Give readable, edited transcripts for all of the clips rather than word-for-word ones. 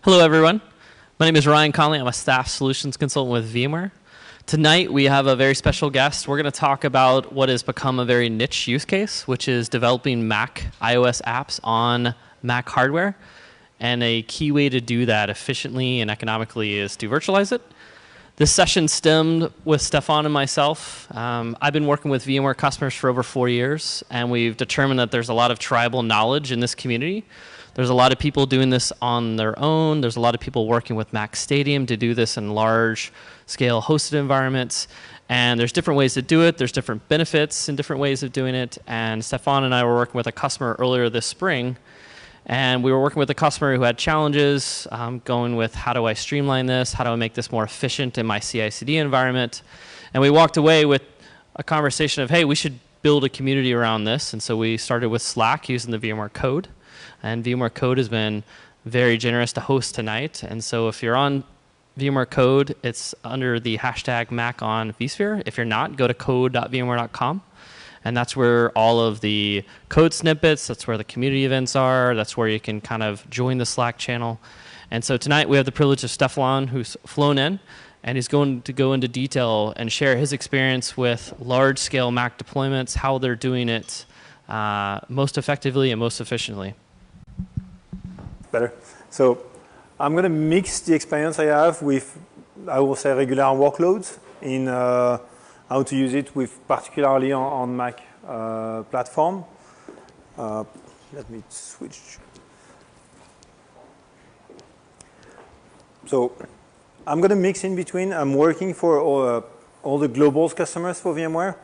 Hello, everyone. My name is Ryan Conley. I'm a staff solutions consultant with VMware. Tonight, we have a very special guest. We're going to talk about what has become a very niche use case, which is developing Mac iOS apps on Mac hardware. And a key way to do that efficiently and economically is to virtualize it. This session stemmed with Stefan and myself. I've been working with VMware customers for over 4 years, and we've determined that there's a lot of tribal knowledge in this community. There's a lot of people doing this on their own. There's a lot of people working with Mac Stadium to do this in large-scale hosted environments. And there's different ways to do it. There's different benefits and different ways of doing it. And Stefan and I were working with a customer earlier this spring. And we were working with a customer who had challenges going with how do I streamline this? How do I make this more efficient in my CI/CD environment? And we walked away with a conversation of, hey, we should build a community around this. And so we started with Slack using the VMware Code. And VMware Code has been very generous to host tonight. And so if you're on VMware Code, it's under the hashtag Mac on vSphere. If you're not, go to code.vmware.com. And that's where all of the code snippets, that's where the community events are, that's where you can kind of join the Slack channel. And so tonight we have the privilege of Stefan, who's flown in, and he's going to go into detail and share his experience with large-scale Mac deployments, how they're doing it most effectively and most efficiently. Better. So I'm going to mix the experience I have with, I will say, regular workloads in how to use it with particularly on Mac platform. Let me switch. So I'm going to mix in between. I'm working for all the globals customers for VMware.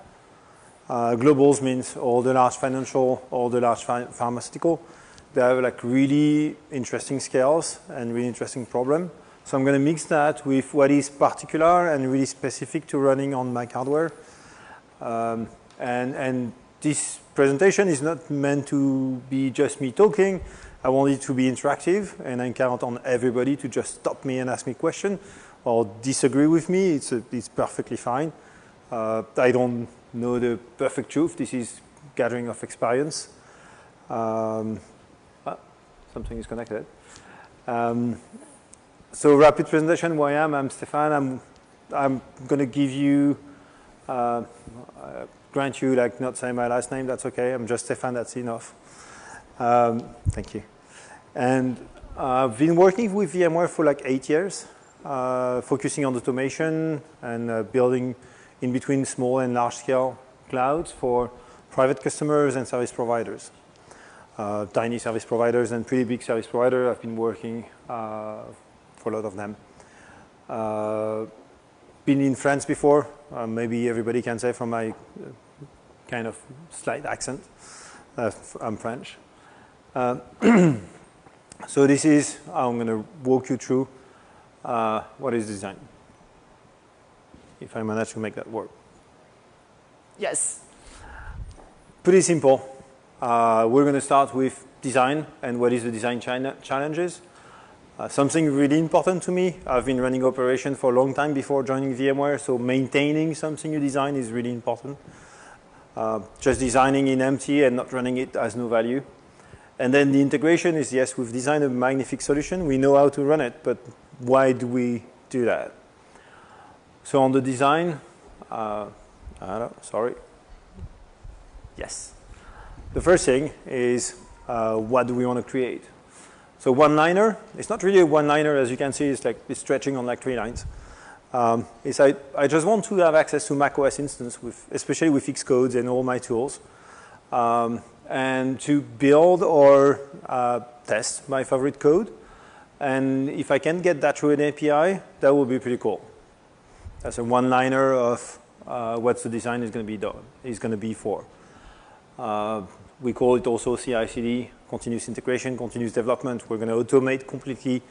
Globals means all the large financial, all the large pharmaceutical. They have like really interesting scales and really interesting problem. So I'm going to mix that with what is particular and really specific to running on Mac hardware. And this presentation is not meant to be just me talking. I want it to be interactive, and I count on everybody to just stop me and ask me questions or disagree with me. It's perfectly fine. I don't know the perfect truth. This is gathering of experience. Something is connected. So rapid presentation, who I am. I'm Stefan. I'm going to give you, grant you like not saying my last name, that's okay. I'm just Stefan, that's enough. Thank you. And I've been working with VMware for like 8 years, focusing on automation and building in between small and large scale clouds for private customers and service providers. Tiny service providers and pretty big service providers. I've been working for a lot of them. Been in France before. Maybe everybody can say from my kind of slight accent. I'm French. So this is how I'm going to walk you through what is design. If I manage to make that work. Yes. Pretty simple. We're going to start with design and what is the design challenges. Something really important to me. I've been running operations for a long time before joining VMware, so maintaining something you design is really important. Just designing in empty and not running it has no value. And then the integration is, yes, we've designed a magnificent solution. We know how to run it, but why do we do that? So on the design, sorry. Yes. The first thing is what do we want to create? So one-liner, it's not really a one-liner, as you can see, it's stretching on like 3 lines. I just want to have access to macOS instance, especially with Xcode and all my tools, and to build or test my favorite code. And if I can get that through an API, that would be pretty cool. That's a one-liner of what the design is going to be for. We call it also CI/CD, continuous integration, continuous development. We're going to automate completely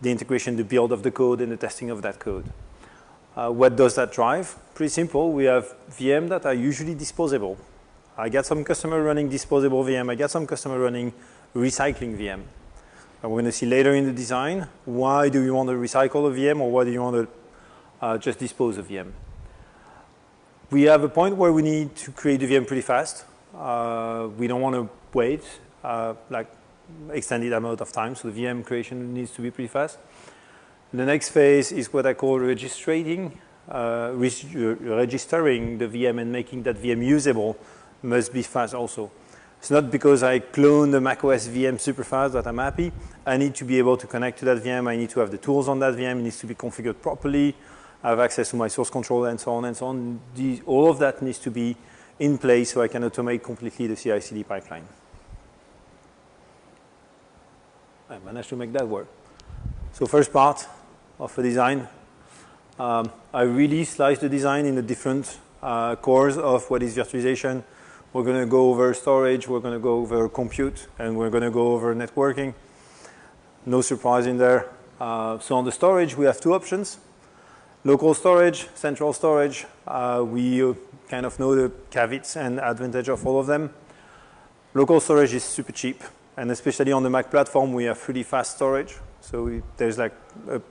the integration, the build of the code, and the testing of that code. What does that drive? Pretty simple. We have VM that are usually disposable. I get some customer running disposable VM. I get some customer running recycling VM. And we're going to see later in the design, why do you want to recycle a VM or why do you want to just dispose of VM? We have a point where we need to create a VM pretty fast. We don't want to wait like extended amount of time, so the VM creation needs to be pretty fast. The next phase is what I call registering the VM and making that VM usable must be fast also. It's not because I clone the macOS VM super fast that I'm happy. I need to be able to connect to that VM. I need to have the tools on that VM. It needs to be configured properly. I have access to my source control and so on and so on. All of that needs to be in place so I can automate completely the CI/CD pipeline. I managed to make that work. So first part of the design, I really sliced the design in the different cores of what is virtualization. We're going to go over storage, we're going to go over compute, and we're going to go over networking. No surprise in there. So on the storage, we have two options. Local storage, central storage. We kind of know the caveats and advantage of all of them. Local storage is super cheap. And especially on the Mac platform, we have pretty fast storage. So there's like a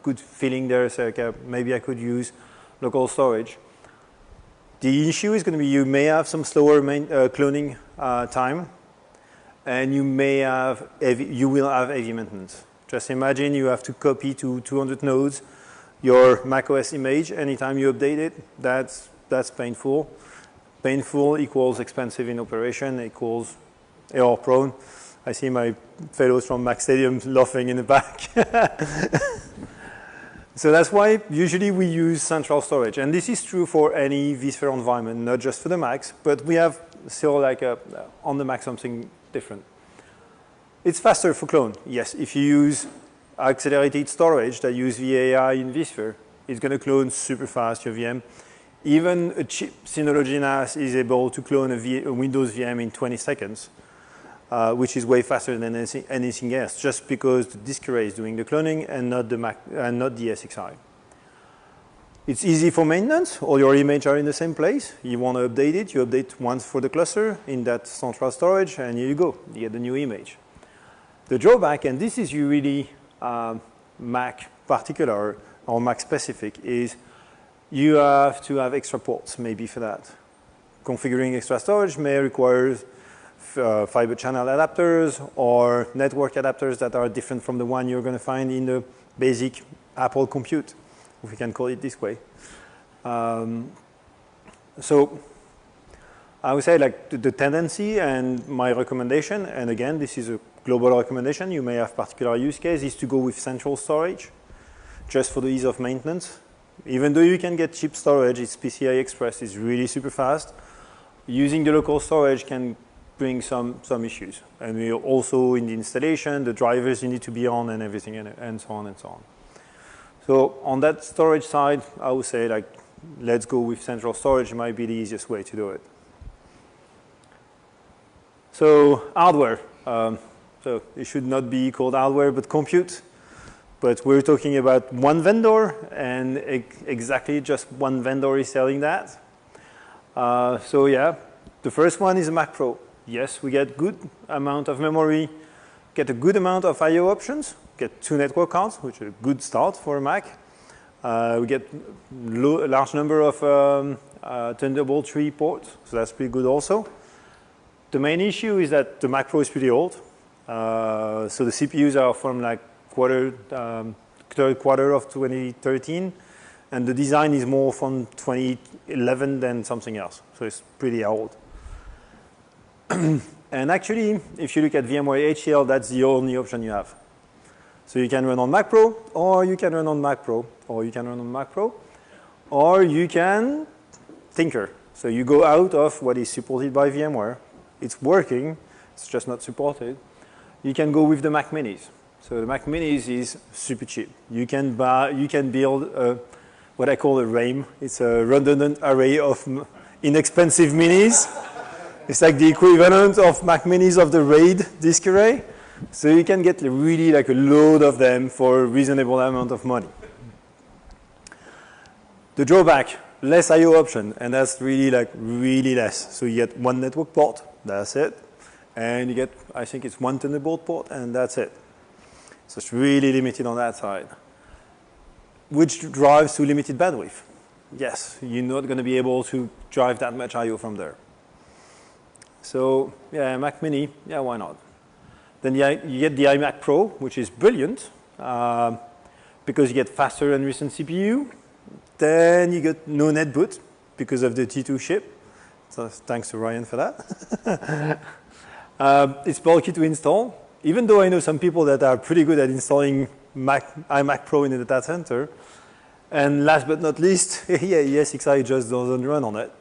good feeling there. So like, maybe I could use local storage. The issue is going to be you may have some slower cloning time, and you will have heavy maintenance. Just imagine you have to copy to 200 nodes your macOS image. Anytime you update it, that's painful. Painful equals expensive in operation, equals error prone. I see my fellows from Mac Stadium laughing in the back. So that's why usually we use central storage. And this is true for any vSphere environment, not just for the Macs, but we have still like on the Mac something different. It's faster for clone. Yes, if you use accelerated storage that use VAI in vSphere, it's going to clone super fast your VM. Even a cheap Synology NAS is able to clone a Windows VM in 20 seconds. Which is way faster than anything else, just because the disk array is doing the cloning and not the SXI. It's easy for maintenance. All your images are in the same place. You want to update it. You update once for the cluster in that central storage, and here you go. You get the new image. The drawback, and this is really Mac particular or Mac specific, is you have to have extra ports maybe for that. Configuring extra storage may require fiber channel adapters or network adapters that are different from the one you're going to find in the basic Apple compute, if we can call it this way. So I would say like the tendency and my recommendation, and again, this is a global recommendation, you may have particular use case, is to go with central storage just for the ease of maintenance. Even though you can get cheap storage, it's PCI Express, it's really super fast. Using the local storage can bring some issues. And we also in the installation, the drivers you need to be on and everything and so on and so on. So on that storage side, I would say like, let's go with central storage. It might be the easiest way to do it. So hardware. So it should not be called hardware, but compute. But we're talking about one vendor, and exactly just one vendor is selling that. So yeah, the first one is a Mac Pro. Yes, we get good amount of memory, get a good amount of I/O options, get 2 network cards, which is a good start for a Mac. We get a large number of Thunderbolt 3 ports, so that's pretty good also. The main issue is that the Mac Pro is pretty old. So the CPUs are from like third quarter of 2013, and the design is more from 2011 than something else. So it's pretty old. And actually, if you look at VMware HCL, that's the only option you have. So you can run on Mac Pro, or you can run on Mac Pro, or you can run on Mac Pro, or you can tinker. So you go out of what is supported by VMware. It's working, it's just not supported. You can go with the Mac Minis. So the Mac Minis is super cheap. You can build what I call a RAIM. It's a redundant array of inexpensive minis. It's like the equivalent of Mac Minis of the RAID disk array. So you can get really like a load of them for a reasonable amount of money. The drawback, less I/O option, and that's really less. So you get 1 network port, that's it. And you get, I think it's 1 Thunderbolt port, and that's it. So it's really limited on that side. Which drives to limited bandwidth. Yes, you're not going to be able to drive that much I/O from there. So yeah, Mac Mini, yeah, why not? Then you get the iMac Pro, which is brilliant because you get faster and recent CPU. Then you get no netboot because of the T2 chip. So thanks to Ryan for that. It's bulky to install, even though I know some people that are pretty good at installing iMac Pro in the data center. And last but not least, yeah, ESXi just doesn't run on it.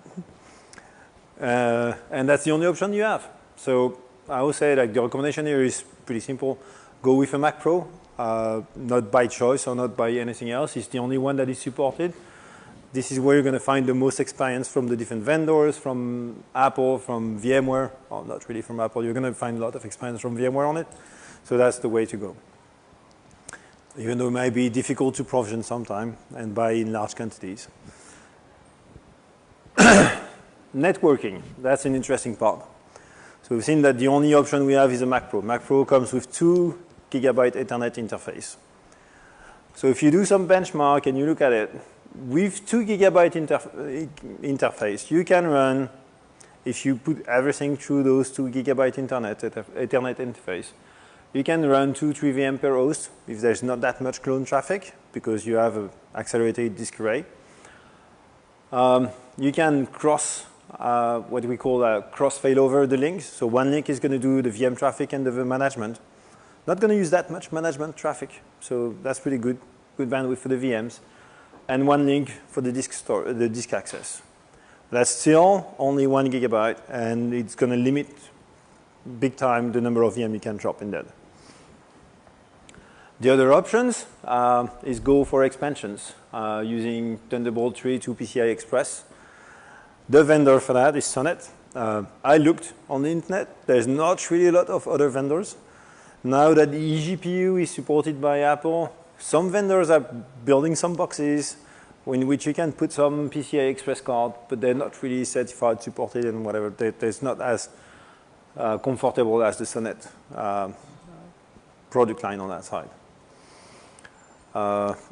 And that's the only option you have. So I would say like the recommendation here is pretty simple. Go with a Mac Pro, not by choice or not by anything else. It's the only one that is supported. This is where you're going to find the most experience from the different vendors, from Apple, from VMware. Well, not really from Apple. You're going to find a lot of experience from VMware on it. So that's the way to go. Even though it might be difficult to provision sometime and buy in large quantities. Networking, that's an interesting part. So we've seen that the only option we have is a Mac Pro. Mac Pro comes with 2 GB Ethernet interface. So if you do some benchmark and you look at it, with 2 GB interface, you can run, if you put everything through those 2 GB Ethernet interface, you can run 2-3 VM per host if there's not that much clone traffic because you have an accelerated disk array. You can cross what we call a cross failover the links. So one link is going to do the VM traffic and the management. Not going to use that much management traffic, so that's pretty good bandwidth for the VMs. And one link for the disk access. That's still only 1 GB, and it's going to limit big time the number of VM you can drop in that. The other options is go for expansions using Thunderbolt 3 to PCI Express. The vendor for that is Sonnet. I looked on the internet. There's not really a lot of other vendors. Now that the eGPU is supported by Apple, some vendors are building some boxes in which you can put some PCI Express card, but they're not really certified, supported, and whatever. They're not as comfortable as the Sonnet product line on that side.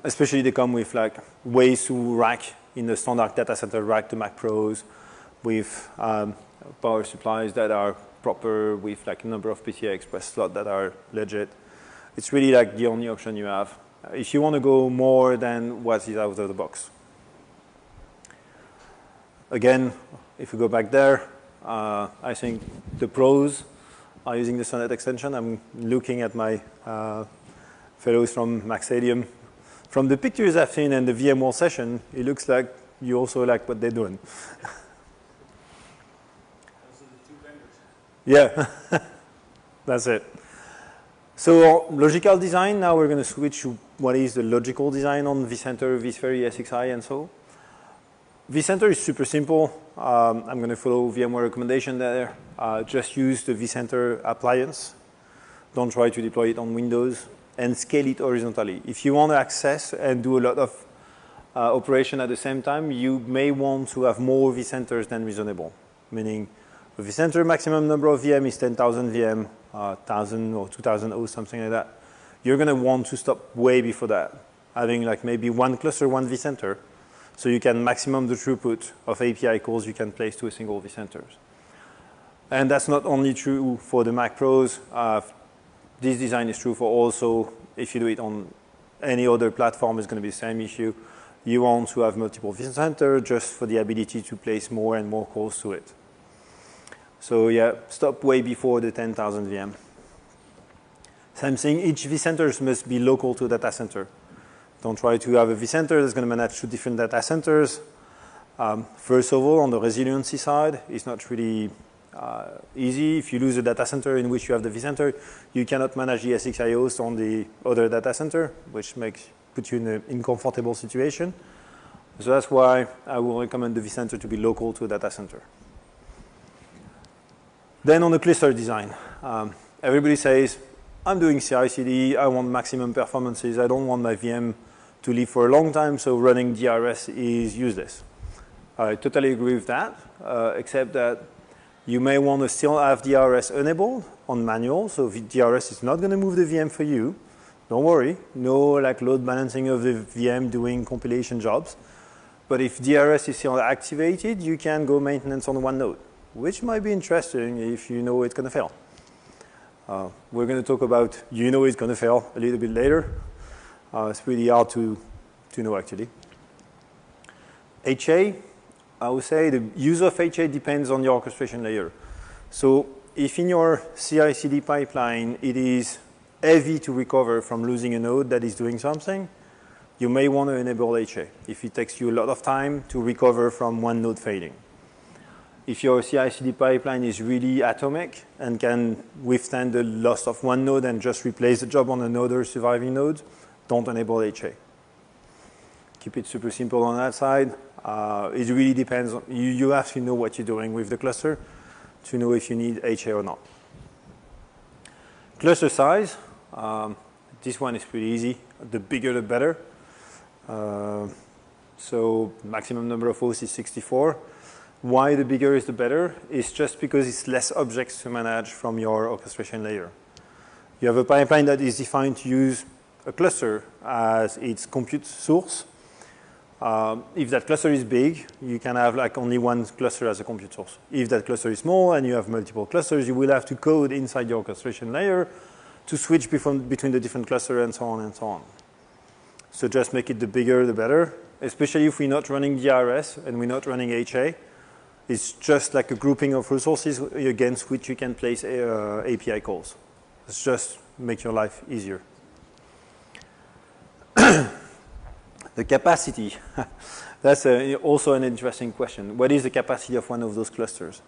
Especially they come with like ways to rack in the standard data center rack the Mac Pros with power supplies that are proper with like a number of PCI Express slots that are legit. It's really like the only option you have if you want to go more than what is out of the box. Again, if we go back there, I think the pros are using the Sonnet extension. I'm looking at my fellows from Mac Stadium. From the pictures I've seen and the VMware session, it looks like you also like what they're doing. Those are the 2 vendors. Yeah, that's it. So logical design, now we're going to switch to what is the logical design on vCenter, vSphere, ESXi, and so. vCenter is super simple. I'm going to follow VMware recommendation there. Just use the vCenter appliance. Don't try to deploy it on Windows. And scale it horizontally. If you want to access and do a lot of operation at the same time, you may want to have more vCenters than reasonable. Meaning, the vCenter maximum number of VM is 10,000 VM, 1,000 or 2,000 hosts, something like that. You're going to want to stop way before that, having like maybe 1 cluster, 1 vCenter, so you can maximum the throughput of API calls you can place to a single vCenter. And that's not only true for the Mac Pros. This design is true for also, if you do it on any other platform, it's going to be the same issue. You want to have multiple vCenter just for the ability to place more and more calls to it. So yeah, stop way before the 10,000 VM. Same thing, each vCenter must be local to a data center. Don't try to have a vCenter that's going to manage 2 different data centers. First of all, on the resiliency side, it's not really easy. If you lose a data center in which you have the vCenter, you cannot manage the ESXi host on the other data center, which puts you in an uncomfortable situation. So that's why I will recommend the vCenter to be local to a data center. Then on the cluster design, everybody says, I'm doing CI/CD, I want maximum performances, I don't want my VM to live for a long time, so running DRS is useless. I totally agree with that, except that you may want to still have DRS enabled on manual, so if DRS is not going to move the VM for you, don't worry, no like load balancing of the VM doing compilation jobs. But if DRS is still activated, you can go maintenance on one node, which might be interesting if you know it's going to fail. We're going to talk about, it's going to fail a little bit later. It's really hard to know, actually. HA, I would say the use of HA depends on your orchestration layer. So if in your CI/CD pipeline, it is heavy to recover from losing a node that is doing something, you may want to enable HA if it takes you a lot of time to recover from one node failing. If your CI/CD pipeline is really atomic and can withstand the loss of one node and just replace the job on another surviving node, don't enable HA. Keep it super simple on that side. It really depends. You have to know what you're doing with the cluster to know if you need HA or not. Cluster size. This one is pretty easy. The bigger, the better. So maximum number of hosts is 64. Why the bigger is the better? It's just because it's less objects to manage from your orchestration layer. You have a pipeline that is defined to use a cluster as its compute source. If that cluster is big, you can have like only one cluster as a compute source. If that cluster is small and you have multiple clusters, you will have to code inside your orchestration layer to switch between the different clusters and so on and so on. So just make it the bigger, the better, especially if we're not running DRS and we're not running HA. It's just like a grouping of resources against which you can place API calls. It's just make your life easier. The capacity, that's also an interesting question. What is the capacity of one of those clusters?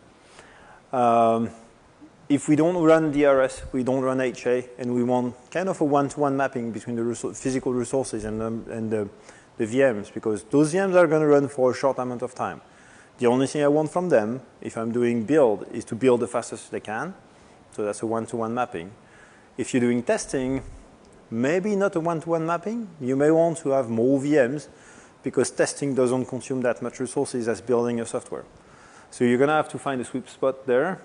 If we don't run DRS, we don't run HA, and we want kind of a one-to-one mapping between the physical resources and the VMs, because those VMs are going to run for a short amount of time. The only thing I want from them, if I'm doing build, is to build the fastest they can. So that's a one-to-one mapping. If you're doing testing, maybe not a one-to-one mapping. You may want to have more VMs because testing doesn't consume that much resources as building your software. So you're going to have to find a sweet spot there.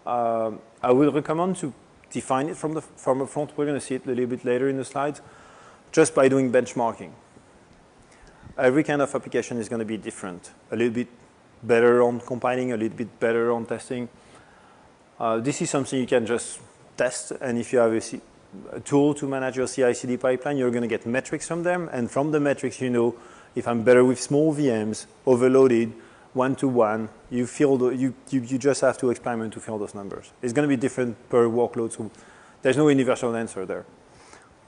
I will recommend to define it from the front. We're going to see it a little bit later in the slides, just by doing benchmarking. Every kind of application is going to be different. A little bit better on compiling, a little bit better on testing. This is something you can just test, and if you have a tool to manage your CI/CD pipeline, you're going to get metrics from them, and from the metrics, you know if I'm better with small VMs, overloaded, one-to-one, you just have to experiment to fill those numbers. It's going to be different per workload, so there's no universal answer there.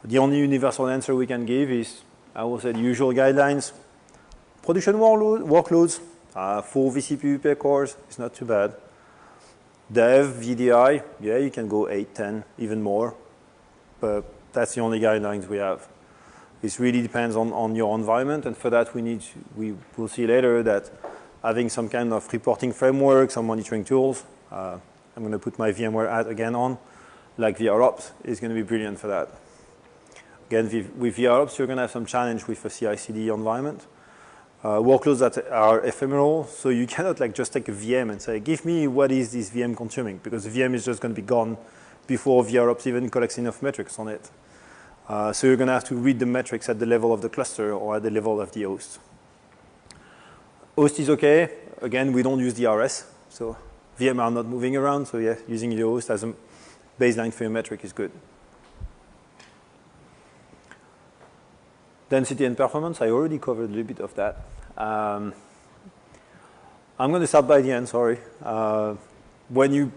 The only universal answer we can give is, I will say, the usual guidelines. Production workloads, 4 vCPU per cores, it's not too bad. Dev, VDI, yeah, you can go 8, 10, even more. But that's the only guidelines we have. It really depends on your environment, and for that we will see later that having some kind of reporting framework, some monitoring tools, I'm going to put my VMware ad again on, like VROps, is going to be brilliant for that. Again, with VROps, you're going to have some challenge with a CI/CD environment. Workloads that are ephemeral, so you cannot like just take a VM and say, give me what is this VM consuming, because the VM is just going to be gone before VROps even collects enough metrics on it. So you're going to have to read the metrics at the level of the cluster or at the level of the host. Host is okay. Again, we don't use DRS, so VM are not moving around, so yeah, using the host as a baseline for your metric is good. Density and performance, I already covered a little bit of that. I'm going to start by the end, sorry. When you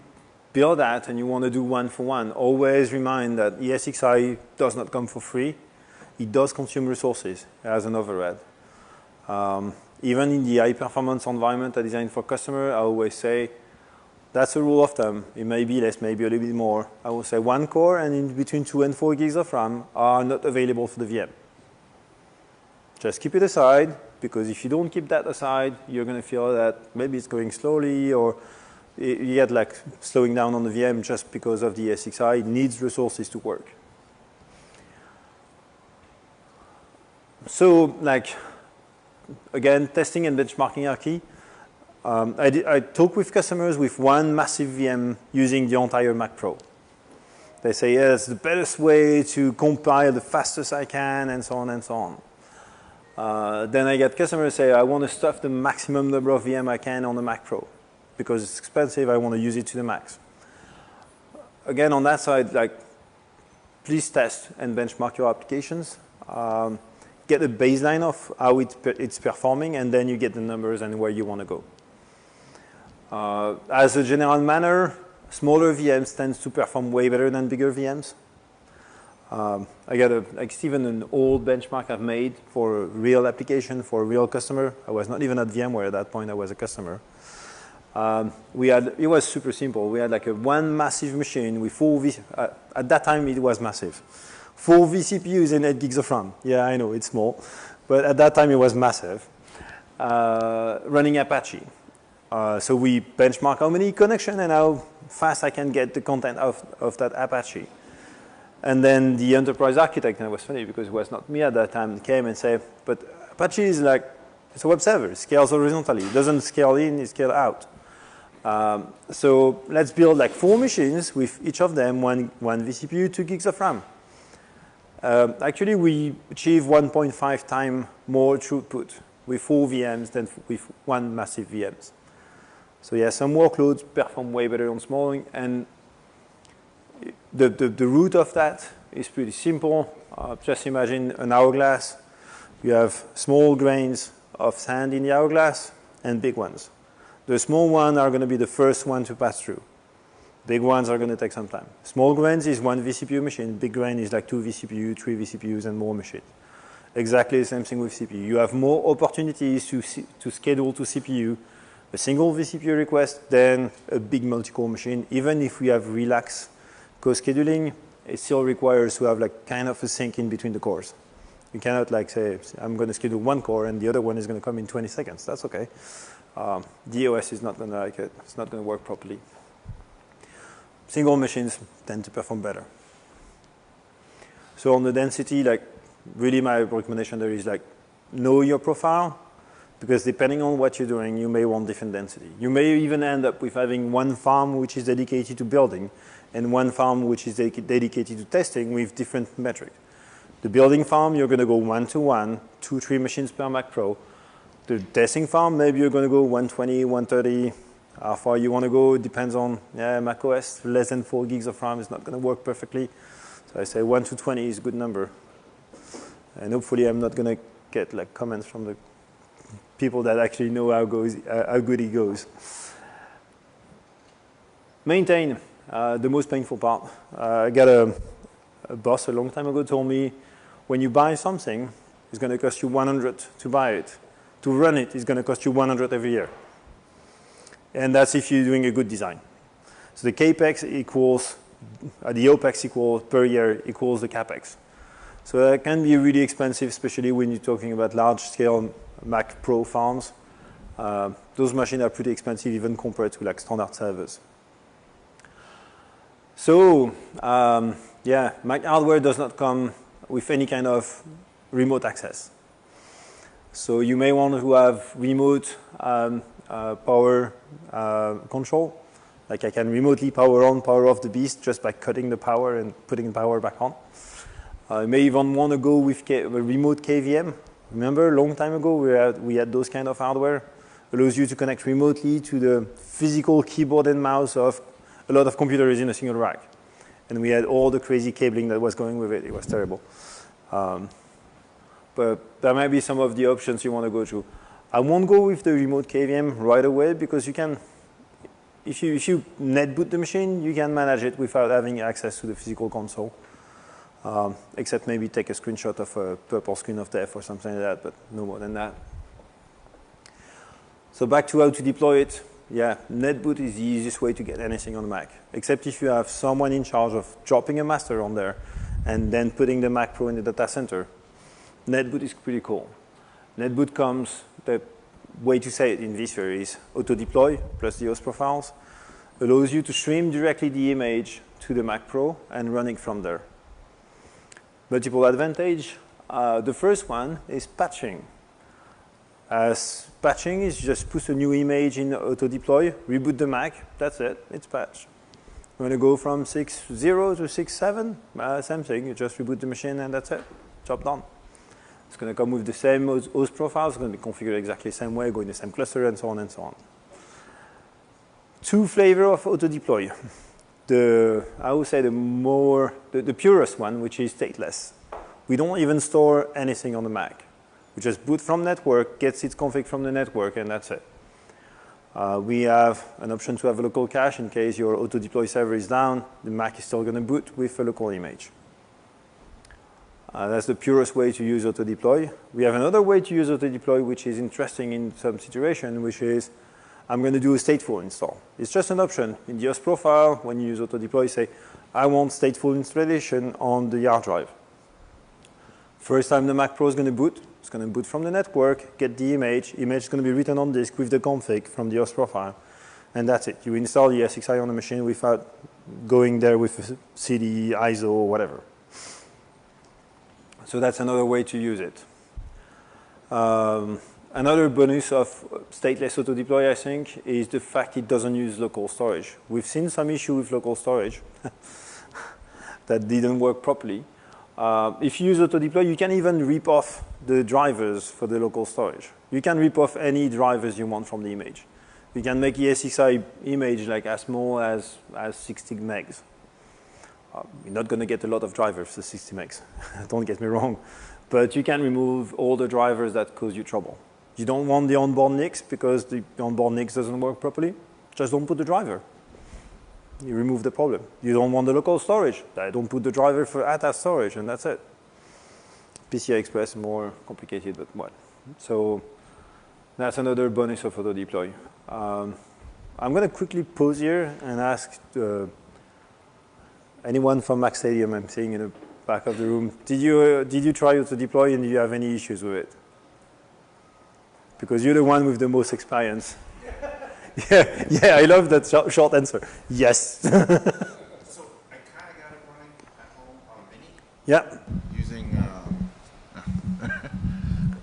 build that and you want to do one-for-one, always remind that ESXi does not come for free. It does consume resources as an overhead. Even in the high-performance environment I designed for customer, I always say, that's a rule of thumb. It may be less, maybe a little bit more. I will say 1 core and in between 2 and 4 gigs of RAM are not available for the VM. Just keep it aside, because if you don't keep that aside, you're going to feel that maybe it's going slowly, or you get like slowing down on the VM just because of the ESXi. It needs resources to work. So, like, again, testing and benchmarking are key. I talk with customers with one massive VM using the entire Mac Pro. They say, yeah, it's the best way to compile the fastest I can, and so on and so on. Then I get customers say, I want to stuff the maximum number of VM I can on the Mac Pro because it's expensive, I want to use it to the max. again, on that side, like, please test and benchmark your applications. Get a baseline of how it's performing, and then you get the numbers and where you want to go. As a general manner, smaller VMs tends to perform way better than bigger VMs. I got like even an old benchmark I've made for a real application for a real customer. I was not even at VMware at that point. I was a customer. It was super simple. We had like one massive machine with at that time it was massive. 4 vCPUs and 8 gigs of RAM. Yeah, I know, it's small. But at that time, it was massive. Running Apache. So we benchmark how many connections and how fast I can get the content of that Apache. And then the enterprise architect, and it was funny because it was not me at that time, came and said, but Apache is like, it's a web server. It scales horizontally. It doesn't scale in, it scales out. So let's build like 4 machines with each of them, one vCPU, 2 gigs of RAM. Actually, we achieve 1.5 times more throughput with 4 VMs than with 1 massive VMs. So yeah, some workloads perform way better on small, and the root of that is pretty simple. Just imagine an hourglass. You have small grains of sand in the hourglass and big ones. The small ones are going to be the first one to pass through. Big ones are going to take some time. Small grains is 1 vCPU machine. Big grain is like 2 vCPU, 3 vCPUs, and more machines. Exactly the same thing with CPU. You have more opportunities to schedule to CPU a single vCPU request than a big multi-core machine. Even if we have relaxed co-scheduling, it still requires to have like kind of a sync in between the cores. You cannot like say, I'm going to schedule 1 core and the other one is going to come in 20 seconds. That's okay. DOS is not going to like it. It's not going to work properly. Single machines tend to perform better. So on the density, like really my recommendation there is like know your profile, because depending on what you're doing, you may want different density. You may even end up with having 1 farm which is dedicated to building and 1 farm which is dedicated to testing with different metrics. The building farm, you're going to go 1-to-1, 2-3 machines per Mac Pro. The testing farm, maybe you're going to go 120, 130. How far you want to go depends on MacOS. Less than 4 gigs of RAM is not going to work perfectly. So I say 1 to 20 is a good number. And hopefully I'm not going to get like comments from the people that actually know how good it goes. Maintain, the most painful part. I got a boss a long time ago told me, when you buy something, it's going to cost you 100 to buy it. To run it, it's going to cost you 100 every year. And that's if you're doing a good design. So the CAPEX equals, the OPEX equals per year equals the CAPEX. So that can be really expensive, especially when you're talking about large-scale Mac Pro farms. Those machines are pretty expensive even compared to like standard servers. So yeah, Mac hardware does not come with any kind of remote access. So you may want to have remote power control. Like I can remotely power on, power off the beast just by cutting the power and putting the power back on. You may even want to go with remote KVM. Remember, a long time ago, we had those kind of hardware. Allows you to connect remotely to the physical keyboard and mouse of a lot of computers in a single rack. And we had all the crazy cabling that was going with it. It was terrible. But there might be some of the options you want to go through. I won't go with the remote KVM right away because you can, if you net boot the machine, you can manage it without having access to the physical console. Except maybe take a screenshot of a purple screen of death or something like that, but no more than that. So back to how to deploy it. Yeah, netboot is the easiest way to get anything on the Mac, except if you have someone in charge of dropping a master on there and then putting the Mac Pro in the data center. Netboot is pretty cool. Netboot comes, the way to say it in vSphere is auto-deploy plus the host profiles, allows you to stream directly the image to the Mac Pro and run it from there. Multiple advantage. The first one is patching. As patching is just put a new image in auto-deploy, reboot the Mac, that's it, it's patched. You want to go from 6.0 to 6.7, same thing, you just reboot the machine and that's it, job done. It's going to come with the same host profiles, it's going to be configured exactly the same way, go in the same cluster and so on and so on. 2 flavors of auto-deploy. I would say the purest one, which is stateless. We don't even store anything on the Mac. We just boot from network, gets its config from the network, and that's it. We have an option to have a local cache in case your auto-deploy server is down. The Mac is still going to boot with a local image. That's the purest way to use auto-deploy. We have another way to use auto-deploy, which is interesting in some situation, which is I'm going to do a stateful install. It's just an option. In the OS profile, when you use auto-deploy, say, I want stateful installation on the hard drive. First time the Mac Pro is going to boot, it's going to boot from the network, get the image. Image is going to be written on disk with the config from the OS profile. And that's it. You install the SXI on the machine without going there with a CD, ISO, or whatever. So that's another way to use it. Another bonus of stateless auto-deploy, I think, is the fact it doesn't use local storage. We've seen some issue with local storage that didn't work properly. If you use auto-deploy, you can even rip off the drivers for the local storage. You can rip off any drivers you want from the image. You can make the SXI image like as small as 60 megs. You're not going to get a lot of drivers for 60 megs. Don't get me wrong. But you can remove all the drivers that cause you trouble. You don't want the onboard NICs because the onboard NICs doesn't work properly. Just don't put the driver. You remove the problem. You don't want the local storage. I don't put the driver for ATA storage, and that's it. PCI Express, more complicated, but what? So that's another bonus of auto-deploy. I'm going to quickly pause here and ask anyone from Mac Stadium, I'm seeing in the back of the room, did you try auto-deploy and do you have any issues with it? Because you're the one with the most experience. Yeah, I love that short answer. Yes. So I kind of got it running at home on a Mini. Yeah. Using,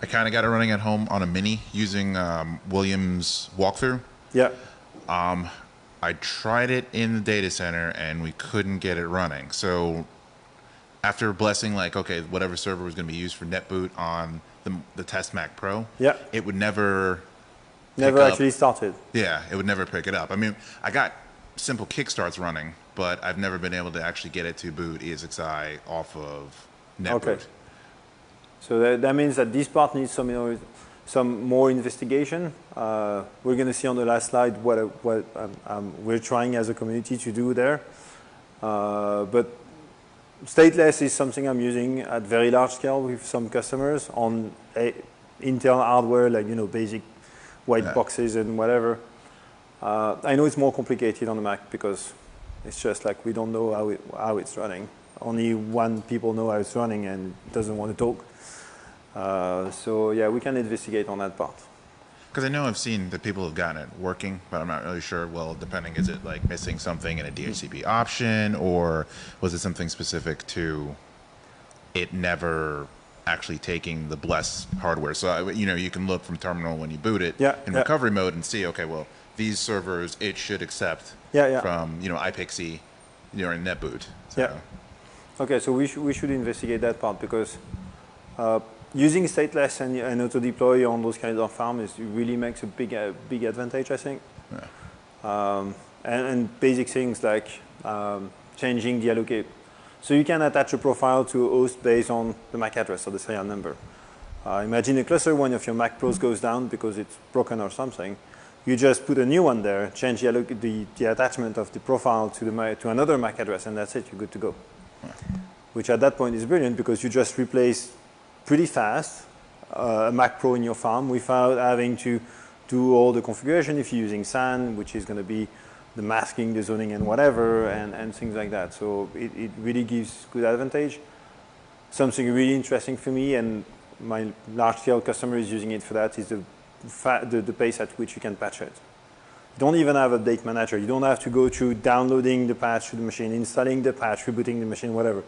I kind of got it running at home on a Mini using Williams walkthrough. Yeah. I tried it in the data center and we couldn't get it running. So after blessing, like, okay, whatever server was going to be used for NetBoot on the test Mac Pro, Yeah. it would never Actually started. Yeah, it would never pick it up. I mean, I got simple kickstarts running, but I've never been able to actually get it to boot ESXi off of NetBoot. Okay. So that means that this part needs some more investigation. We're going to see on the last slide what we're trying as a community to do there. But stateless is something I'm using at very large scale with some customers on Intel hardware, like basic white boxes and whatever. I know it's more complicated on the Mac because it's just like we don't know how it's running. Only one people know how it's running and doesn't want to talk. So yeah, we can investigate on that part. Because I know I've seen that people have gotten it working, but I'm not really sure. Well, depending, is it like missing something in a DHCP option, or was it something specific to it never actually taking the bless hardware? So you can look from terminal when you boot it in recovery mode and see, okay, well, these servers it should accept from iPXE in NetBoot. So. Yeah. Okay, so we should investigate that part because using stateless and auto-deploy on those kinds of farms really makes a big advantage, I think. Yeah. And basic things like changing the allocate. So you can attach a profile to a host based on the MAC address or the serial number. Imagine a cluster, one of your Mac Pros goes down because it's broken or something. You just put a new one there, change the attachment of the profile to another MAC address, and that's it, you're good to go. Yeah. Which at that point is brilliant because you just replace pretty fast a Mac Pro in your farm without having to do all the configuration if you're using SAN, which is going to be the masking, the zoning, and whatever, and things like that. So it really gives good advantage. Something really interesting for me, and my large-scale customer is using it for that, is the pace at which you can patch it. You don't even have a update manager. You don't have to go through downloading the patch to the machine, installing the patch, rebooting the machine, whatever.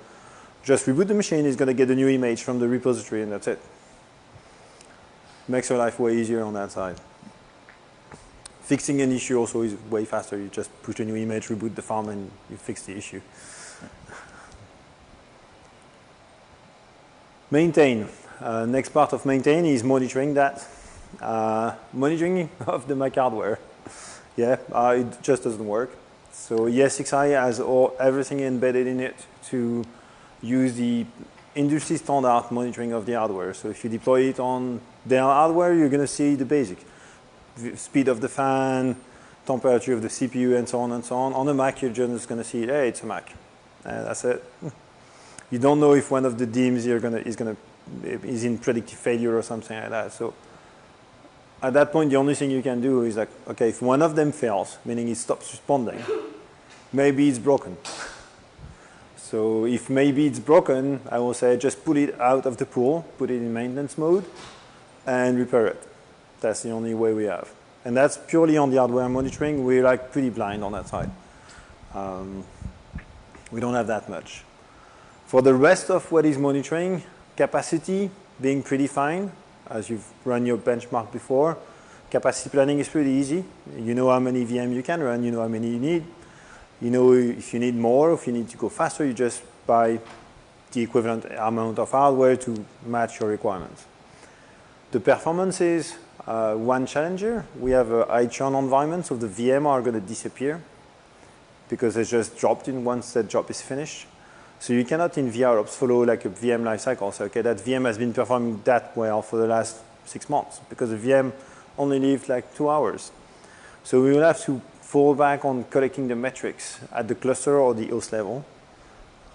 Just reboot the machine, it's going to get a new image from the repository, and that's it. Makes your life way easier on that side. Fixing an issue also is way faster. You just push a new image, reboot the farm, and you fix the issue. Maintain. Next part of maintain is monitoring that. Monitoring of the Mac hardware. Yeah, it just doesn't work. So ESXi has everything embedded in it to use the industry standard monitoring of the hardware. So if you deploy it on Dell hardware, you're going to see the basic. Speed of the fan, temperature of the CPU, and so on and so on. On a Mac, you're just going to see, hey, it's a Mac. That's it. You don't know if one of the DIMMs is in predictive failure or something like that. So at that point, the only thing you can do is like, okay, if one of them fails, meaning it stops responding, maybe it's broken. So if maybe it's broken, I will say just pull it out of the pool, put it in maintenance mode, and repair it. That's the only way we have. And that's purely on the hardware monitoring. We're like pretty blind on that side. We don't have that much. For the rest of what is monitoring, capacity being pretty fine, as you've run your benchmark before. Capacity planning is pretty easy. You know how many VM you can run, you know how many you need. You know if you need more, if you need to go faster, you just buy the equivalent amount of hardware to match your requirements. The performance is one challenger. We have a high churn environment, so the VM are going to disappear because they just dropped in once that job is finished. So you cannot in VROps follow like a VM lifecycle. So okay, that VM has been performing that well for the last 6 months because the VM only lived like 2 hours. So we will have to fall back on collecting the metrics at the cluster or the host level.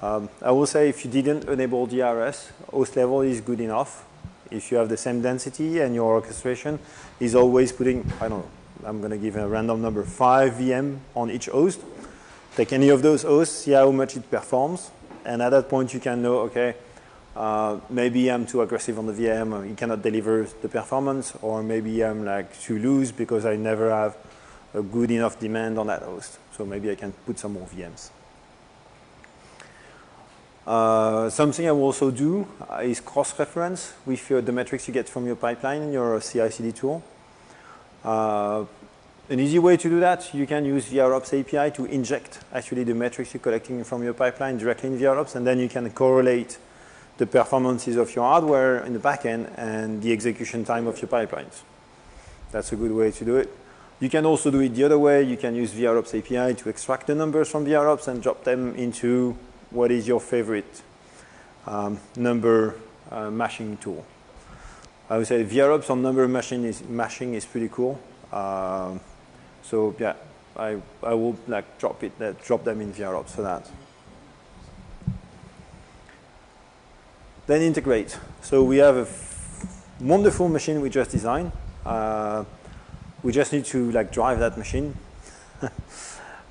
I will say if you didn't enable DRS, host level is good enough. If you have the same density and your orchestration is always putting, I don't know, I'm going to give a random number, 5 VM on each host. Take any of those hosts, see how much it performs. And at that point, you can know, okay, maybe I'm too aggressive on the VM, or it cannot deliver the performance, or maybe I'm like too loose because I never have a good enough demand on that host. So maybe I can put some more VMs. Something I will also do is cross-reference with the metrics you get from your pipeline in your CI/CD tool. An easy way to do that, you can use VROps API to inject actually the metrics you're collecting from your pipeline directly in VROps, and then you can correlate the performances of your hardware in the backend and the execution time of your pipelines. That's a good way to do it. You can also do it the other way. You can use VROps API to extract the numbers from VROps and drop them into what is your favorite number mashing tool. I would say VROps on number mashing is pretty cool. So yeah, I will like drop them in VROps for that. Then integrate. So we have a wonderful machine we just designed. We just need to like drive that machine.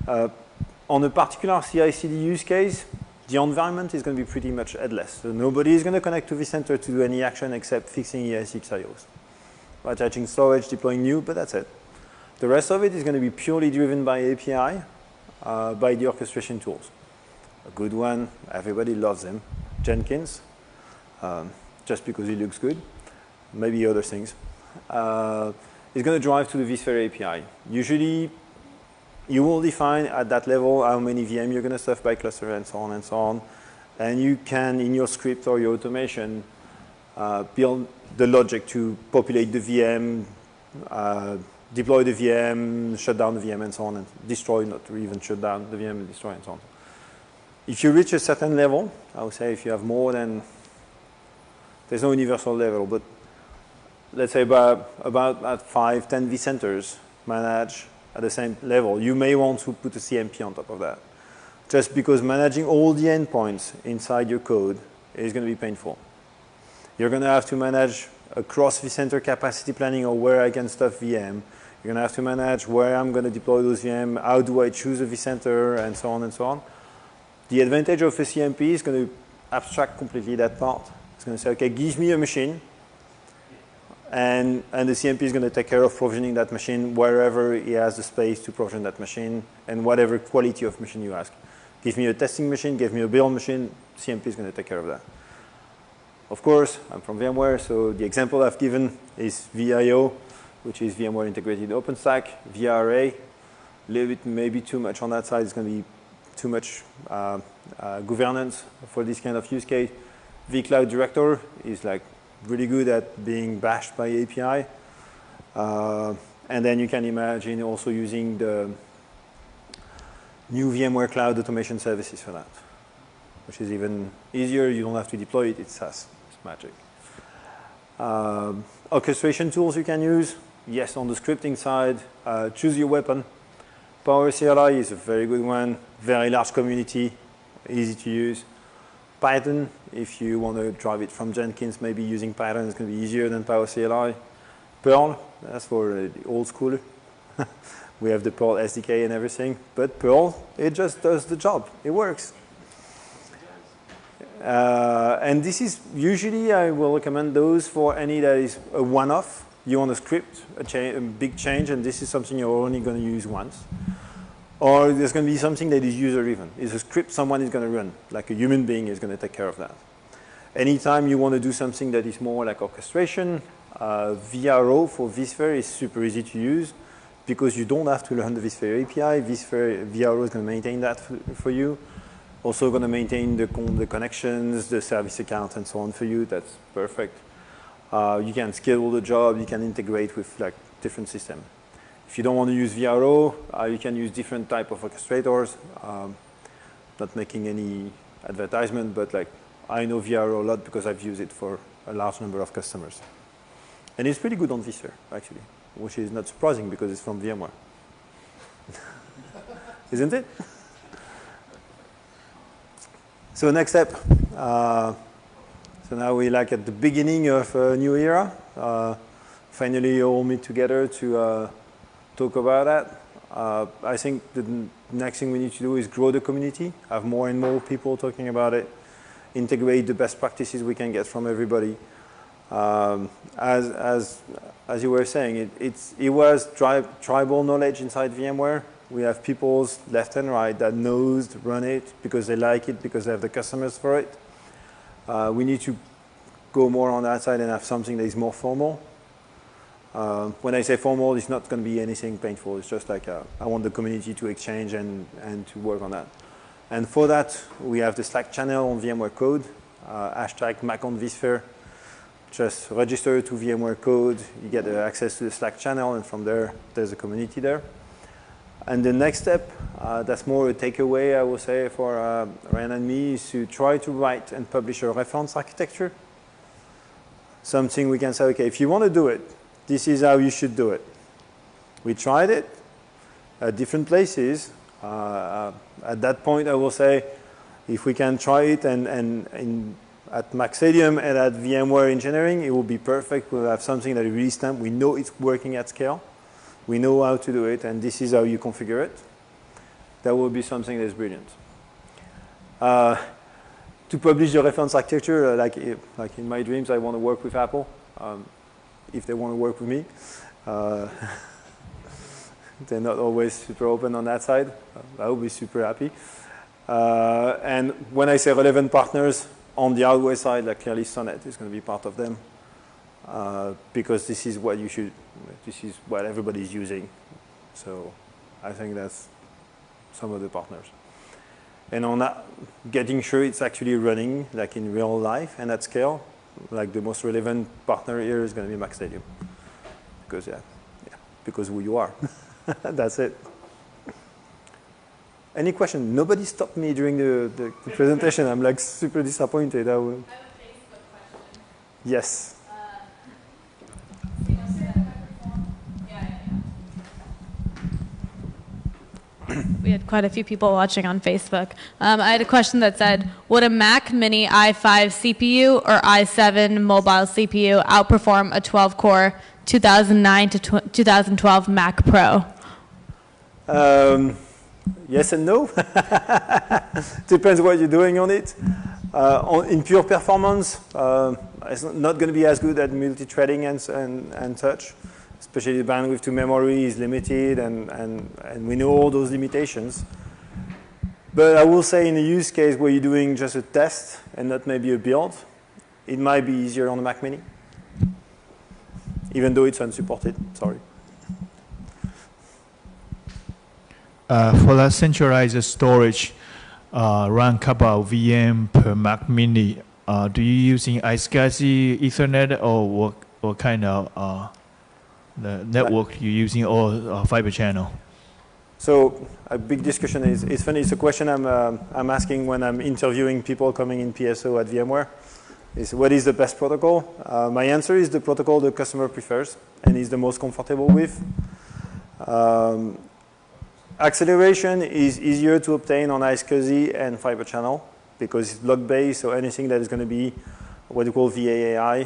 On a particular CI/CD use case, the environment is going to be pretty much headless. So nobody is going to connect to vCenter to do any action except fixing ESXiOs. Attaching storage, deploying new, but that's it. The rest of it is going to be purely driven by API, by the orchestration tools. A good one, everybody loves him, Jenkins, just because he looks good, maybe other things. It's going to drive to the vSphere API. Usually, you will define at that level how many VM you're going to stuff by cluster and so on and so on. And you can, in your script or your automation, build the logic to populate the VM, deploy the VM, shut down the VM, and so on, and destroy, not to even shut down the VM and destroy, and so on. If you reach a certain level, I would say if you have more than, there's no universal level, but let's say about 5, 10 vCenters managed at the same level, you may want to put a CMP on top of that. Just because managing all the endpoints inside your code is going to be painful. You're going to have to manage across vCenter capacity planning or where I can stuff VM. You're going to have to manage where I'm going to deploy those VM, how do I choose a vCenter, and so on and so on. The advantage of a CMP is going to abstract completely that part. It's going to say, okay, give me a machine, and the CMP is going to take care of provisioning that machine wherever he has the space to provision that machine and whatever quality of machine you ask. Give me a testing machine, give me a build machine, CMP is going to take care of that. Of course, I'm from VMware, so the example I've given is VIO, which is VMware Integrated OpenStack, VRA, a little bit maybe too much on that side. It's going to be too much governance for this kind of use case. vCloud Director is like really good at being bashed by API. And then you can imagine also using the new VMware Cloud Automation Services for that, which is even easier. You don't have to deploy it. It's SaaS. It's magic. Orchestration tools you can use. Yes, on the scripting side, choose your weapon. Power CLI is a very good one. Very large community, easy to use. Python, if you want to drive it from Jenkins, maybe using Python is going to be easier than Power CLI. Perl, that's for the old schooler. We have the Perl SDK and everything, but Perl, it just does the job. It works. And this is usually, I will recommend those for any that is a one-off. You want to script a big change, and this is something you're only going to use once. Or there's going to be something that is user-driven. It's a script someone is going to run, like a human being is going to take care of that. Anytime you want to do something that is more like orchestration, VRO for vSphere is super easy to use because you don't have to learn the vSphere API. VRO is going to maintain that for you. Also going to maintain the connections, the service account, and so on for you. That's perfect. You can schedule the job. You can integrate with like different systems. If you don't want to use VRO, you can use different type of orchestrators. Not making any advertisement, but like I know VRO a lot because I've used it for a large number of customers. And it's pretty good on vSphere, actually, which is not surprising because it's from VMware. Isn't it? So next step. So now we're like at the beginning of a new era. Finally, you all meet together to talk about that. I think the next thing we need to do is grow the community, have more and more people talking about it, integrate the best practices we can get from everybody. As you were saying, it was tribal knowledge inside VMware. We have people left and right that knows to run it because they like it, because they have the customers for it. We need to go more on that side and have something that is more formal. When I say formal, it's not going to be anything painful. It's just like I want the community to exchange and to work on that. And for that, we have the Slack channel on VMware Code, hashtag #MacOnVSphere. Just register to VMware Code. You get access to the Slack channel, and from there, there's a community there. And the next step, that's more a takeaway, I will say, for Ryan and me, is to try to write and publish a reference architecture. Something we can say, okay, if you want to do it, this is how you should do it. We tried it at different places. At that point, I will say, if we can try it at Mac Stadium and at VMware Engineering, it will be perfect. We'll have something that is really stamped. We know it's working at scale. We know how to do it, and this is how you configure it. That will be something that's brilliant. To publish the reference architecture, like in my dreams, I want to work with Apple, if they want to work with me. They're not always super open on that side. I will be super happy. And when I say relevant partners, on the hardware side, like clearly Sonnet is going to be part of them. Because this is what this is what everybody's using. So I think that's some of the partners. And on that, getting sure it's actually running like in real life and at scale, like the most relevant partner here is going to be Mac Stadium. Because because who you are. That's it. Any question? Nobody stopped me during the presentation. I'm like super disappointed. I have a Facebook question. Yes. We had quite a few people watching on Facebook. I had a question that said, would a Mac Mini i5 CPU or i7 mobile CPU outperform a 12-core 2009 to 2012 Mac Pro? Yes and no. Depends what you're doing on it. In pure performance, it's not going to be as good at multi-threading and such. Especially the bandwidth to memory is limited, and we know all those limitations. But I will say in a use case where you're doing just a test and not maybe a build, it might be easier on the Mac Mini, even though it's unsupported. Sorry. For that centralized storage, run couple VM per Mac Mini. Do you using iSCSI, Ethernet, or what kind of the network you're using, or fiber channel? So a big discussion is, it's funny, it's a question I'm asking when I'm interviewing people coming in PSO at VMware, is what is the best protocol? My answer is the protocol the customer prefers and is the most comfortable with. Acceleration is easier to obtain on iSCSI and Fiber Channel because it's log-based, so anything that is going to be what we call VAAI,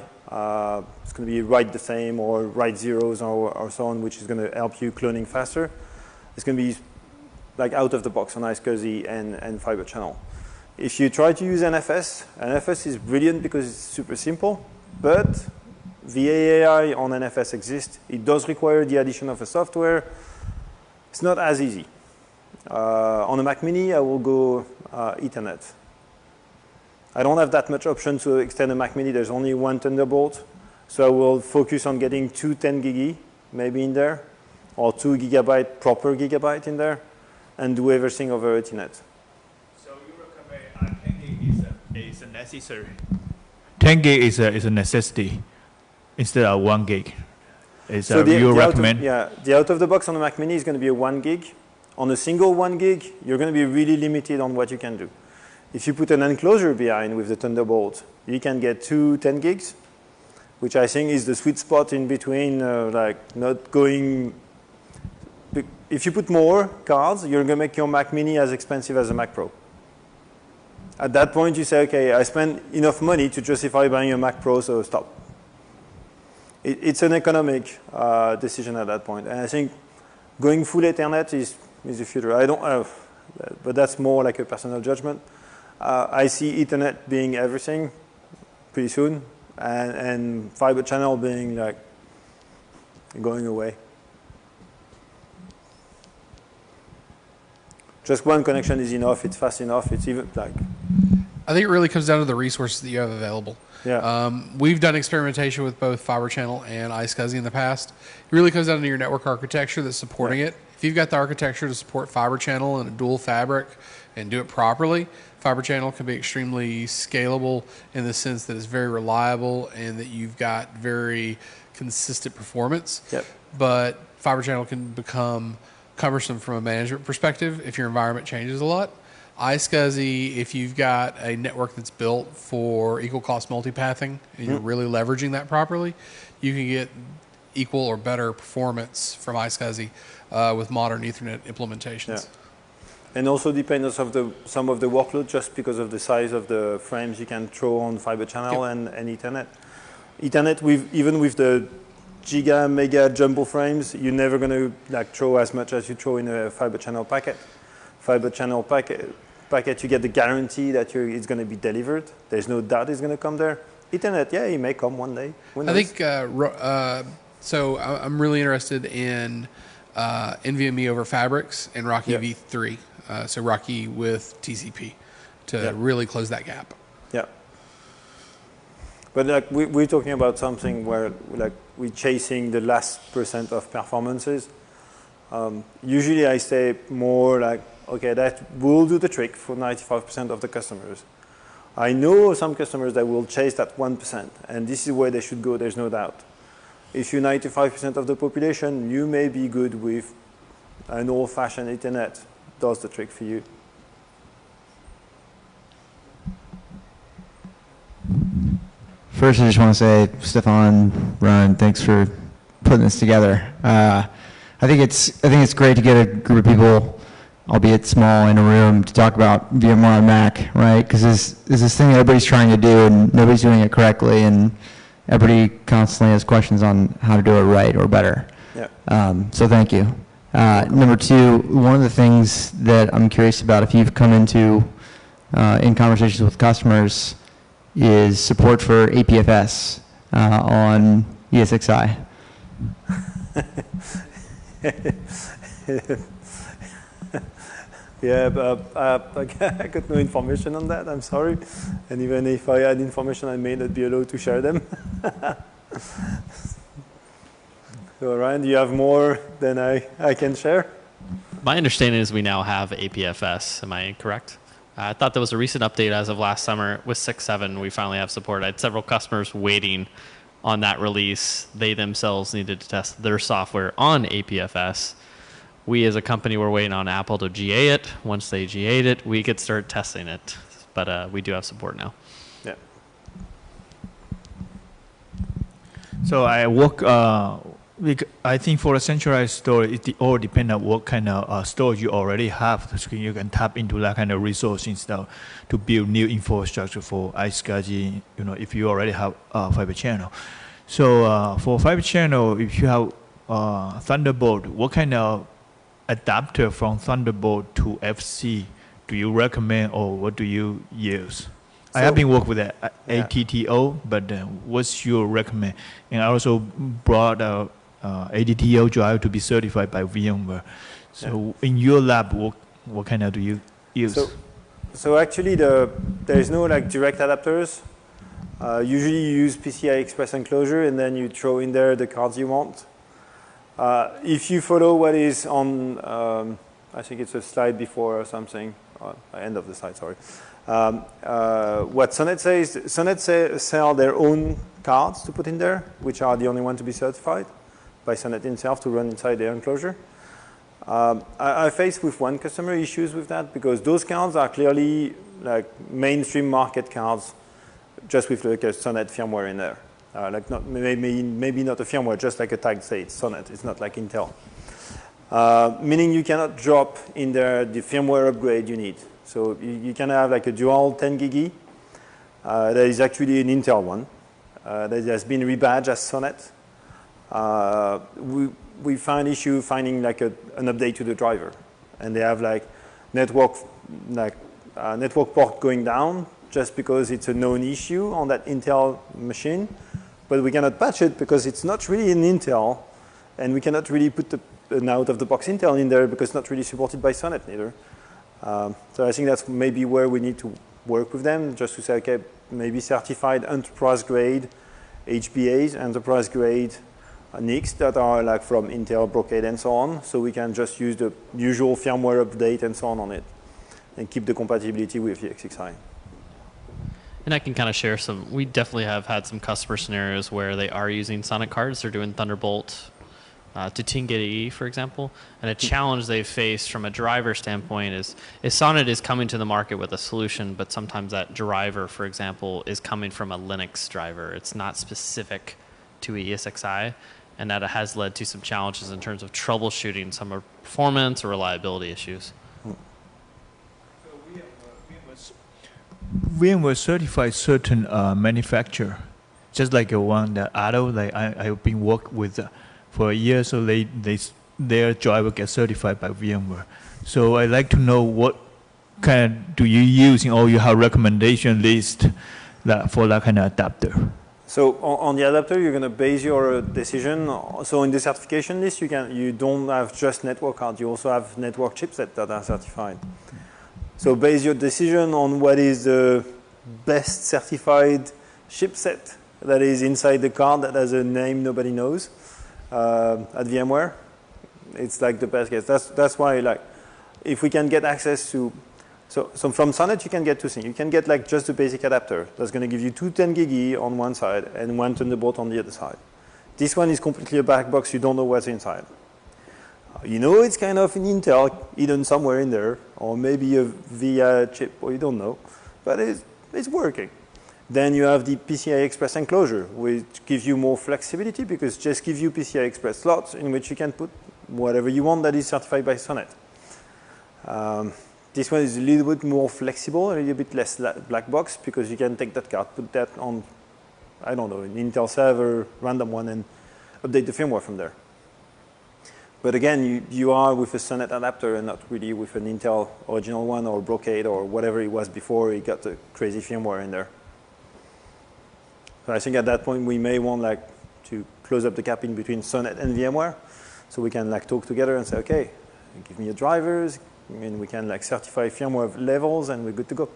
it's going to be write the same or write zeros or so on, which is going to help you cloning faster. It's going to be like out of the box on iSCSI and Fiber Channel. If you try to use NFS, NFS is brilliant because it's super simple, but VAAI on NFS exists. It does require the addition of a software. It's not as easy. On a Mac Mini, I will go Ethernet. I don't have that much option to extend a Mac Mini. There's only one Thunderbolt. So I will focus on getting two 10 gigi maybe in there, or 2 gigabyte, proper gigabyte in there, and do everything over Ethernet. So you recommend 10 gig is a necessary. 10 gig is a necessity instead of 1 gig. So you recommend? The out of the box on the Mac Mini is going to be a 1 gig. On a single 1 gig, you're going to be really limited on what you can do. If you put an enclosure behind with the Thunderbolt, you can get 2 10 gigs, which I think is the sweet spot in between, like not going. If you put more cards, you're going to make your Mac Mini as expensive as a Mac Pro. At that point, you say, okay, I spent enough money to justify buying a Mac Pro, so stop. It's an economic decision at that point. And I think going full Ethernet is the future. I don't have, but that's more like a personal judgment. I see Ethernet being everything pretty soon, and Fiber Channel being like going away. Just one connection is enough. It's fast enough. It's even like. I think it really comes down to the resources that you have available. Yeah. We've done experimentation with both Fiber Channel and iSCSI in the past. It really comes down to your network architecture that's supporting it. If you've got the architecture to support Fiber Channel and a dual fabric and do it properly, Fiber Channel can be extremely scalable in the sense that it's very reliable and that you've got very consistent performance. Yep. But Fiber Channel can become cumbersome from a management perspective if your environment changes a lot. iSCSI, if you've got a network that's built for equal cost multipathing and you're really leveraging that properly, you can get equal or better performance from iSCSI with modern Ethernet implementations. Yeah. And also depends of some of the workload just because of the size of the frames you can throw on Fiber Channel and Ethernet. Ethernet, even with the giga, mega jumbo frames, you're never going to like throw as much as you throw in a Fiber Channel packet. Fiber Channel packet, you get the guarantee that it's going to be delivered. There's no doubt it's going to come there. Ethernet, yeah, it may come one day. I think, so I'm really interested in NVMe over Fabrics and Rocky V3. So Rocky with TCP to really close that gap. Yeah. But like we're talking about something where like we're chasing the last % of performances. Usually I say more like, okay, that will do the trick for 95% of the customers. I know some customers that will chase that 1%, and this is where they should go, there's no doubt. If you're 95% of the population, you may be good with an old-fashioned Ethernet. Does the trick for you. First, I just want to say, Stefan, Ron, thanks for putting this together. I think it's great to get a group of people, albeit small, in a room to talk about VMware on Mac, right? Because there's this thing everybody's trying to do and nobody's doing it correctly, and everybody constantly has questions on how to do it right or better. Yeah. So thank you. Number two, one of the things that I'm curious about, if you've come into in conversations with customers, is support for APFS on ESXi. Yeah, but I got no information on that, I'm sorry. And even if I had information, I may not be allowed to share them. So Ryan, do you have more than I can share? My understanding is we now have APFS. Am I correct? I thought there was a recent update as of last summer with 6.7. We finally have support. I had several customers waiting on that release. They themselves needed to test their software on APFS. we as a company were waiting on Apple to GA it. Once they GA'd it, we could start testing it. But we do have support now. Yeah. So I think for a centralized storage, it all depends on what kind of storage you already have. So you can tap into that kind of resource instead to build new infrastructure for iSCSI, if you already have Fiber Channel. So for Fiber Channel, if you have Thunderbolt, what kind of adapter from Thunderbolt to FC do you recommend, or what do you use? I have been working with ATTO, but what's your recommend? And I also brought a ATTO drive to be certified by VMware. So in your lab, what kind of do you use? So actually, there is no direct adapters. Usually you use PCI Express enclosure, and then you throw in there the cards you want. If you follow what is on, I think it's a slide before or something, end of the slide, sorry. What Sonnet says, Sonnet sell their own cards to put in there, which are the only one to be certified by Sonnet itself to run inside their enclosure. I faced with one customer issues with that because those cards are clearly mainstream market cards, just with a Sonnet firmware in there. Maybe not a firmware, just like a tagged state Sonnet. It's not like Intel. Meaning you cannot drop in there the firmware upgrade you need. So you can have a dual 10 gigi. That is actually an Intel one. That has been rebadged as Sonnet. We find issue finding an update to the driver. And they have network port going down just because it's a known issue on that Intel machine. But we cannot patch it because it's not really an Intel. And we cannot really put an out-of-the-box Intel in there because it's not really supported by Sonnet neither. So I think that's maybe where we need to work with them, just to say, okay, maybe certified enterprise-grade HBAs, enterprise-grade NICs that are from Intel, Brocade, and so on, so we can just use the usual firmware update and so on it, and keep the compatibility with the XXI. And I can kind of share we definitely have had some customer scenarios where they are using Sonnet cards. They're doing Thunderbolt to 10 gig, for example. And a challenge they've faced from a driver standpoint is Sonnet is coming to the market with a solution, but sometimes that driver, for example, is coming from a Linux driver. It's not specific to ESXi, and that has led to some challenges in terms of troubleshooting some performance or reliability issues. VMware certifies certain manufacturer, just like the one that Otto, I've been working with for a year, so their driver gets certified by VMware. So I'd like to know what kind do you use in all your recommendation list for that kind of adapter? So on the adapter, you're going to base your decision. So in the certification list, you don't have just network cards. You also have network chipset that are certified. So base your decision on what is the best certified chipset that is inside the card that has a name nobody knows at VMware. It's the best guess. That's why if we can get access to so from Sonnet you can get two things. You can get just the basic adapter that's going to give you two 10 gigi on one side and one Thunderbolt on the other side. This one is completely a black box. You don't know what's inside. It's kind of an Intel hidden somewhere in there, or maybe a VIA chip, or you don't know, but it's working. Then you have the PCI Express enclosure, which gives you more flexibility because it just gives you PCI Express slots in which you can put whatever you want that is certified by Sonnet. This one is a little bit more flexible, a little bit less black box because you can take that card, put that on, I don't know, an Intel server, random one, and update the firmware from there. But again, you are with a Sonnet adapter and not really with an Intel original one or Brocade or whatever it was before it got the crazy firmware in there. So I think at that point we may want to close up the gap in between Sonnet and VMware, so we can talk together and say, okay, give me your drivers, and we can certify firmware levels, and we're good to go.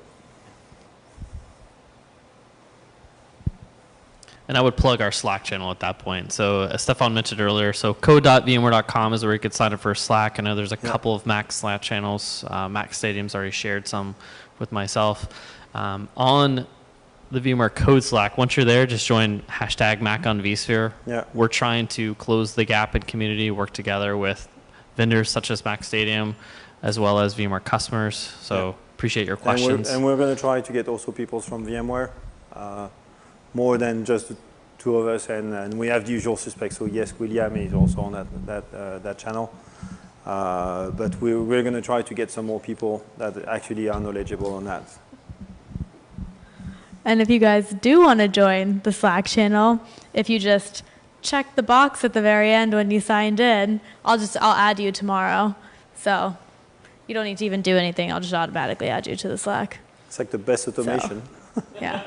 And I would plug our Slack channel at that point. So as Stefan mentioned earlier, so code.vmware.com is where you could sign up for Slack. I know there's a couple of Mac Slack channels. Mac Stadium's already shared some with myself. On the VMware Code Slack, once you're there, just join #Mac on vSphere. Yeah. We're trying to close the gap in community, work together with vendors such as Mac Stadium, as well as VMware customers. So appreciate your questions. And we're going to try to get also people from VMware, more than just the two of us. And we have the usual suspects. So yes, William is also on that channel. But we're going to try to get some more people that actually are knowledgeable on that. And if you guys do want to join the Slack channel, if you just check the box at the very end when you signed in, I'll add you tomorrow. So you don't need to even do anything. I'll just automatically add you to the Slack. It's like the best automation. So, yeah.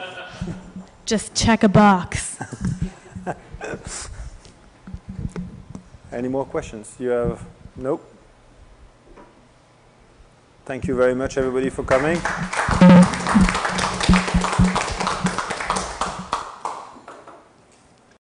Just check a box. Any more questions? You have? Nope. Thank you very much, everybody, for coming.